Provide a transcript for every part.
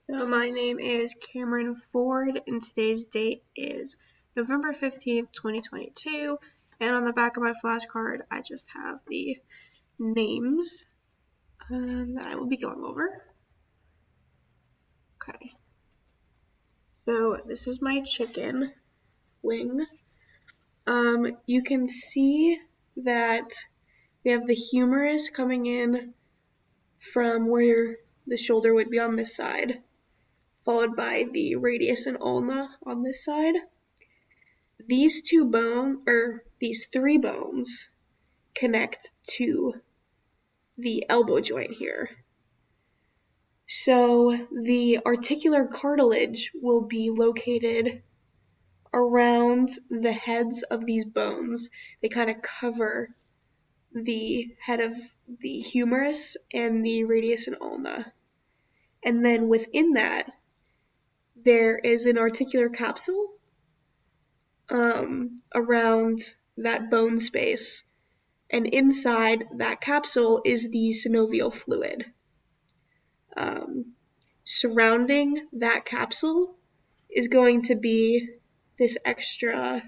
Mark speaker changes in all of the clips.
Speaker 1: So my name is Kamryn Ford, and today's date is November 15th, 2022, and on the back of my flashcard I just have the names that I will be going over. Okay, so this is my chicken wing. You can see that we have the humerus coming in from where the shoulder would be on this side, followed by the radius and ulna on this side. These three bones connect to the elbow joint here. So the articular cartilage will be located around the heads of these bones. They kind of cover the head of the humerus and the radius and ulna. And then within that, there is an articular capsule around that bone space. And inside that capsule is the synovial fluid. Surrounding that capsule is going to be this extra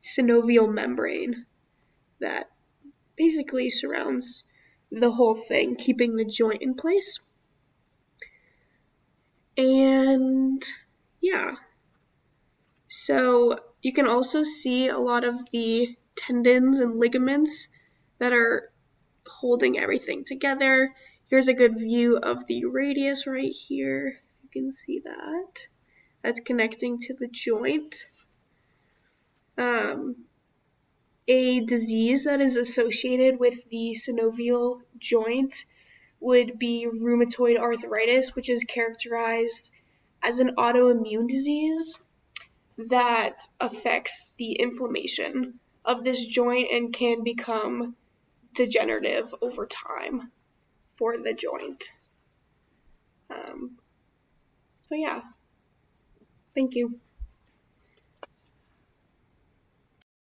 Speaker 1: synovial membrane that basically surrounds the whole thing, keeping the joint in place. And yeah, so you can also see a lot of the tendons and ligaments that are holding everything together. Here's a good view of the radius right here. You can see that. That's connecting to the joint. A disease that is associated with the synovial joint would be rheumatoid arthritis, which is characterized as an autoimmune disease that affects the inflammation of this joint and can become degenerative over time for the joint. So yeah, thank you.